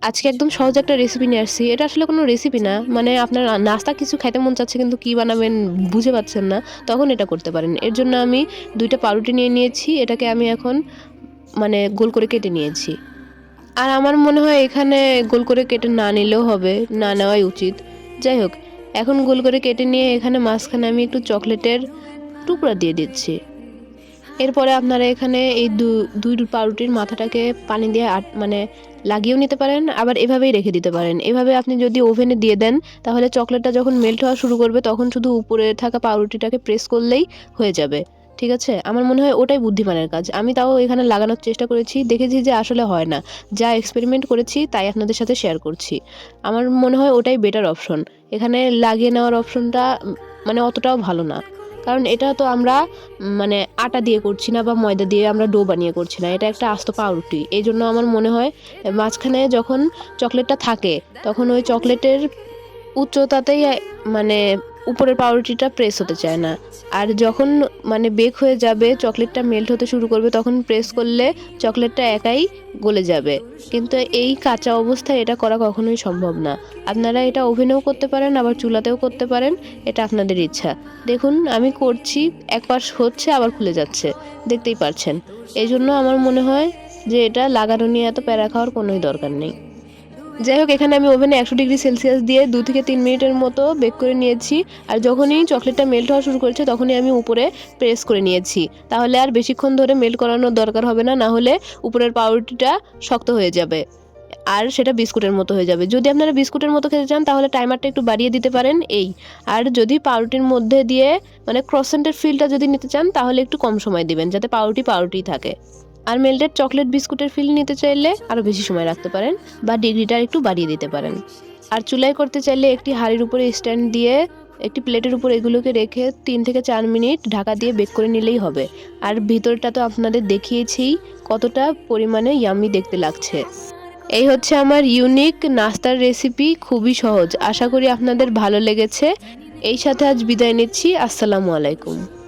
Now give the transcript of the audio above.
আজকে একদম সহজ একটা রেসিপি নিয়ে আসছি। এটা আসলে কোনো রেসিপি না। মানে আপনার নাস্তা কিছু খাইতে মন চাচ্ছে কিন্তু কি বানাবেন বুঝে পাচ্ছেন না, তখন এটা করতে পারেন। এর জন্য আমি ২ টা পাউরুটি নিয়ে নিয়েছি। এটাকে আমি এখন মানে গোল করে কেটে নিয়েছি। আর আমার মনে হয় এখানে গোল করে কেটে না নিলেও হবে, না নেওয়াই উচিত। যাই হোক, এখন গোল করে কেটে নিয়ে এখানে মাঝখানে আমি একটু চকোলেটের টুকরা দিয়ে দিচ্ছি। এরপরে আপনারা এখানে এই ২ পাউরুটির মাথাটাকে পানি দিয়ে মানে লাগিয়েও নিতে পারেন, আবার এভাবেই রেখে দিতে পারেন। এভাবে আপনি যদি ওভেনে দিয়ে দেন, তাহলে চকোলেটটা যখন মেল্ট হওয়া শুরু করবে, তখন শুধু উপরে থাকা পাউরুটিটাকে প্রেস করলেই হয়ে যাবে। ঠিক আছে? আমার মনে হয় ওটাই বুদ্ধিমানের কাজ। আমি তাও এখানে লাগানোর চেষ্টা করেছি, দেখেছি যে আসলে হয় না। যা এক্সপেরিমেন্ট করেছি, তাই আপনাদের সাথে শেয়ার করছি। আমার মনে হয় ওটাই বেটার অপশন। এখানে লাগিয়ে নেওয়ার অপশনটা মানে অতটাও ভালো না। কারণ এটা তো আমরা মানে আটা দিয়ে করছি না বা ময়দা দিয়ে আমরা ডো বানিয়ে করছি না। এটা একটা আস্ত পাউরুটি। এইজন্য আমার মনে হয় মাঝখানে যখন চকোলেটটা থাকে, তখন ওই চকোলেটের উচ্চতাতেই মানে উপরের পাউরুটিটা প্রেস হতে চায় না। আর যখন মানে বেক হয়ে যাবে, চকোলেটটা মেল্ট হতে শুরু করবে, তখন প্রেস করলে চকোলেটটা একাই গলে যাবে। কিন্তু এই কাঁচা অবস্থায় এটা করা কখনোই সম্ভব না। আপনারা এটা ওভেনেও করতে পারেন, আবার চুলাতেও করতে পারেন। এটা আপনাদের ইচ্ছা। দেখুন আমি করছি, এক পাশ হচ্ছে আবার খুলে যাচ্ছে। দেখতেই পারছেন। এইজন্য আমার মনে হয় যে এটা লাগানো নিয়ে এত প্যারা খাওয়ার কোনোই দরকার নেই। যাই হোক, এখানে আমি ওভেনে ১০০°C দিয়ে ২ থেকে ৩ মিনিটের মতো বেক করে নিয়েছি। আর যখনই চকোলেটটা মেল্ট হওয়া শুরু করেছে, তখনই আমি উপরে প্রেস করে নিয়েছি। তাহলে আর বেশিক্ষণ ধরে মেল্ট করানোর দরকার হবে না, না হলে উপরের পাউরুটিটা শক্ত হয়ে যাবে। আর সেটা বিস্কুটের মতো হয়ে যাবে। যদি আপনারা বিস্কুটের মতো খেতে চান, তাহলে টাইমারটা একটু বাড়িয়ে দিতে পারেন এই। আর যদি পাউরুটির মধ্যে দিয়ে মানে ক্রসেন্টের ফিলটা যদি নিতে চান, তাহলে একটু কম সময় দিবেন, যাতে পাউরুটিই থাকে। আর মেল্টেড চকলেট বিস্কুটের ফিল নিতে চাইলে আরও বেশি সময় রাখতে পারেন বা ডিগ্রিটা একটু বাড়িয়ে দিতে পারেন। আর চুলায় করতে চাইলে একটি হাঁড়ির উপরে স্ট্যান্ড দিয়ে একটি প্লেটের উপর এগুলোকে রেখে ৩ থেকে ৪ মিনিট ঢাকা দিয়ে বেক করে নিলেই হবে। আর ভিতরটা তো আপনাদের দেখিয়েছি কতটা পরিমাণে ইয়াম্মি দেখতে লাগছে। এই হচ্ছে আমার ইউনিক নাস্তার রেসিপি, খুবই সহজ। আশা করি আপনাদের ভালো লেগেছে। এই সাথে আজ বিদায় নিচ্ছি। আসসালামু আলাইকুম।